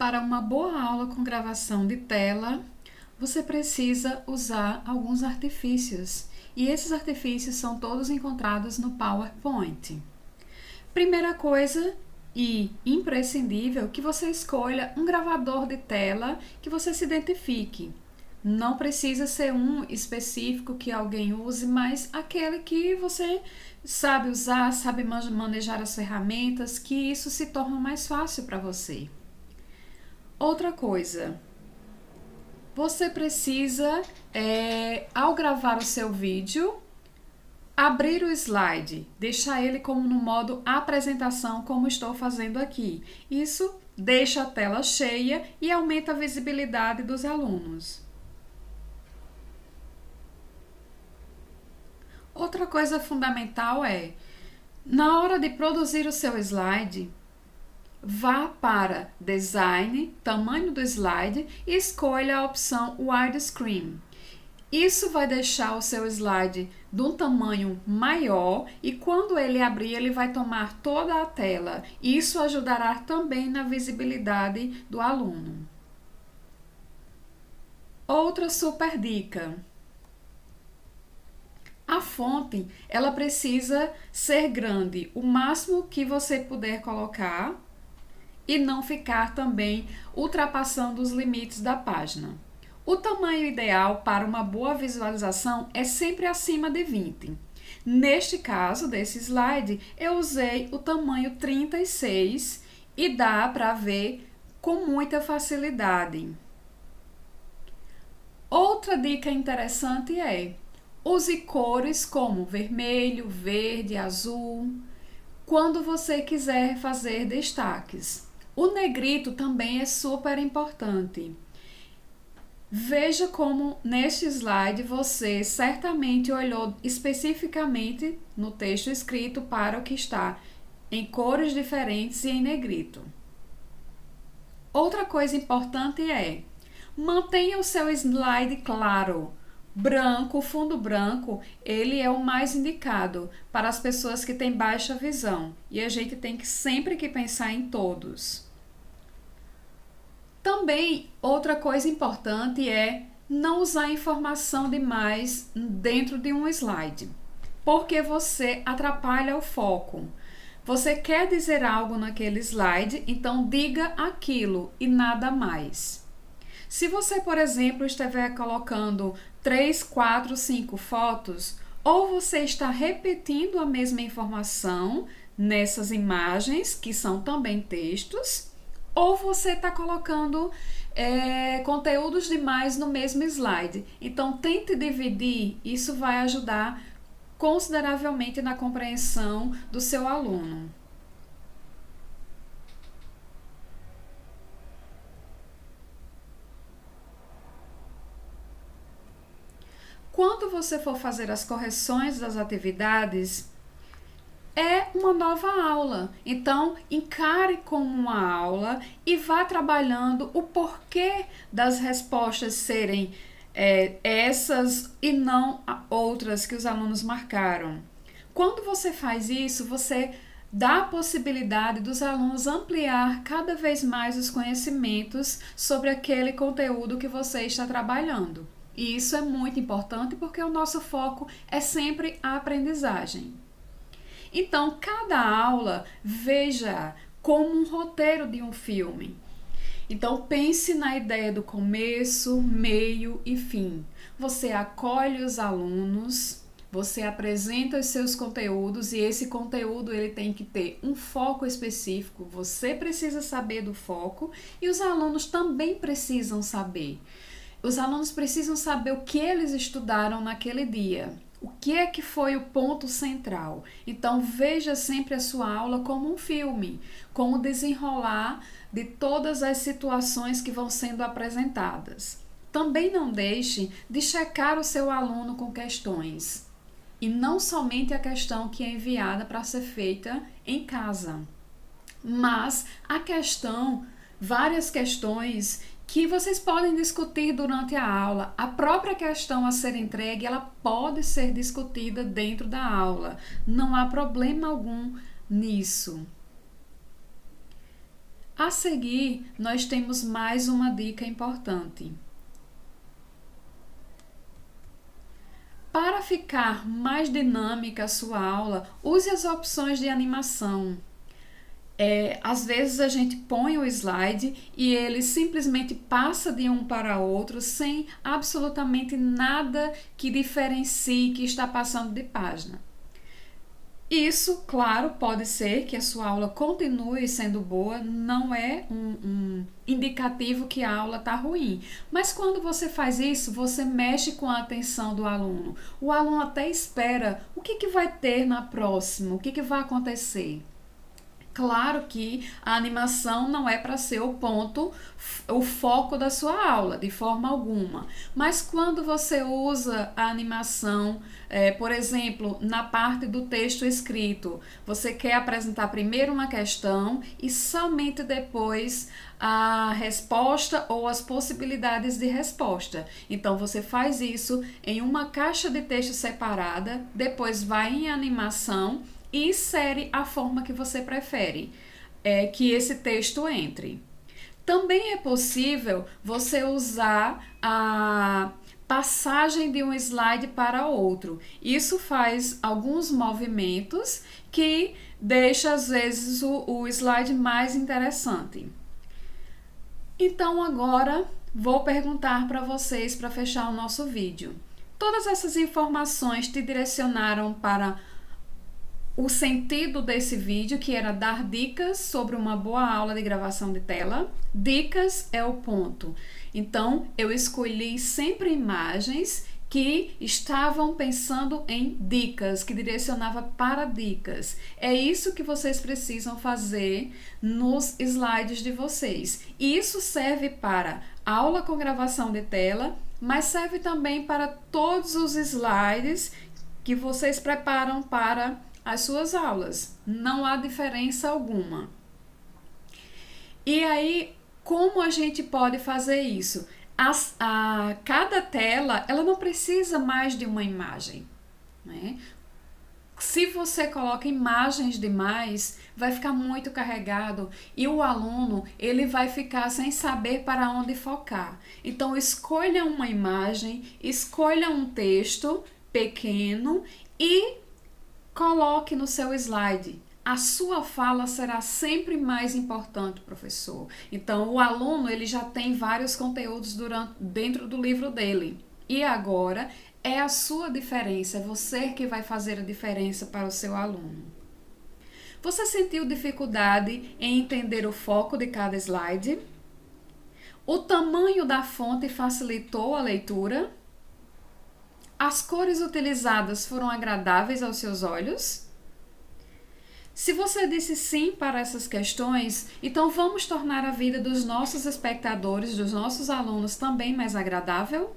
Para uma boa aula com gravação de tela, você precisa usar alguns artifícios, e esses artifícios são todos encontrados no PowerPoint. Primeira coisa e imprescindível, que você escolha um gravador de tela que você se identifique. Não precisa ser um específico que alguém use, mas aquele que você sabe usar, sabe manejar as ferramentas, que isso se torna mais fácil para você. Outra coisa, você precisa, ao gravar o seu vídeo, abrir o slide, deixar ele como no modo apresentação, como estou fazendo aqui. Isso deixa a tela cheia e aumenta a visibilidade dos alunos. Outra coisa fundamental é, na hora de produzir o seu slide, vá para Design, Tamanho do slide e escolha a opção Widescreen. Isso vai deixar o seu slide de um tamanho maior e quando ele abrir, ele vai tomar toda a tela. Isso ajudará também na visibilidade do aluno. Outra super dica. A fonte, ela precisa ser grande, o máximo que você puder colocar, e não ficar também ultrapassando os limites da página. O tamanho ideal para uma boa visualização é sempre acima de 20. Neste caso desse slide, eu usei o tamanho 36 e dá para ver com muita facilidade. Outra dica interessante é: use cores como vermelho, verde, azul, quando você quiser fazer destaques. O negrito também é super importante. Veja como neste slide você certamente olhou especificamente no texto escrito para o que está em cores diferentes e em negrito. Outra coisa importante é: mantenha o seu slide claro. Branco, fundo branco, ele é o mais indicado para as pessoas que têm baixa visão e a gente tem que sempre que pensar em todos. Também outra coisa importante é não usar informação demais dentro de um slide, porque você atrapalha o foco. Você quer dizer algo naquele slide, então diga aquilo e nada mais. Se você, por exemplo, estiver colocando 3, 4, 5 fotos, ou você está repetindo a mesma informação nessas imagens, que são também textos, ou você está colocando conteúdos demais no mesmo slide. Então, tente dividir, isso vai ajudar consideravelmente na compreensão do seu aluno. Quando você for fazer as correções das atividades, é uma nova aula. Então, encare como uma aula e vá trabalhando o porquê das respostas serem essas e não outras que os alunos marcaram. Quando você faz isso, você dá a possibilidade dos alunos ampliar cada vez mais os conhecimentos sobre aquele conteúdo que você está trabalhando. E isso é muito importante porque o nosso foco é sempre a aprendizagem. Então, cada aula veja como um roteiro de um filme. Então, pense na ideia do começo, meio e fim. Você acolhe os alunos, você apresenta os seus conteúdos e esse conteúdo ele tem que ter um foco específico. Você precisa saber do foco e os alunos também precisam saber. Os alunos precisam saber o que eles estudaram naquele dia. O que é que foi o ponto central? Então, veja sempre a sua aula como um filme, com o desenrolar de todas as situações que vão sendo apresentadas. Também não deixe de checar o seu aluno com questões. E não somente a questão que é enviada para ser feita em casa, mas a questão, várias questões que vocês podem discutir durante a aula. A própria questão a ser entregue, ela pode ser discutida dentro da aula. Não há problema algum nisso. A seguir, nós temos mais uma dica importante. Para ficar mais dinâmica a sua aula, use as opções de animação. Às vezes a gente põe o slide e ele simplesmente passa de um para outro sem absolutamente nada que diferencie que está passando de página. Isso, claro, pode ser que a sua aula continue sendo boa, não é um indicativo que a aula está ruim. Mas quando você faz isso, você mexe com a atenção do aluno. O aluno até espera o que vai ter na próxima, o que vai acontecer. Claro que a animação não é para ser o foco da sua aula, de forma alguma. Mas quando você usa a animação, por exemplo, na parte do texto escrito, você quer apresentar primeiro uma questão e somente depois a resposta ou as possibilidades de resposta. Então, você faz isso em uma caixa de texto separada, depois vai em animação e insere a forma que você prefere que esse texto entre. Também é possível você usar a passagem de um slide para outro. Isso faz alguns movimentos que deixa às vezes o slide mais interessante. Então agora vou perguntar para vocês para fechar o nosso vídeo. Todas essas informações te direcionaram para o sentido desse vídeo, que era dar dicas sobre uma boa aula de gravação de tela. Dicas é o ponto. Então, eu escolhi sempre imagens que estavam pensando em dicas, que direcionava para dicas. É isso que vocês precisam fazer nos slides de vocês. Isso serve para aula com gravação de tela, mas serve também para todos os slides que vocês preparam para as suas aulas. Não há diferença alguma. E aí, como a gente pode fazer isso? Cada tela, ela não precisa mais de uma imagem, né? Se você coloca imagens demais, vai ficar muito carregado e o aluno ele vai ficar sem saber para onde focar. Então, escolha uma imagem, escolha um texto pequeno e coloque no seu slide. A sua fala será sempre mais importante, professor. Então, o aluno ele já tem vários conteúdos dentro do livro dele. E agora é a sua diferença, é você que vai fazer a diferença para o seu aluno. Você sentiu dificuldade em entender o foco de cada slide? O tamanho da fonte facilitou a leitura? As cores utilizadas foram agradáveis aos seus olhos? Se você disse sim para essas questões, então vamos tornar a vida dos nossos espectadores, dos nossos alunos também mais agradável?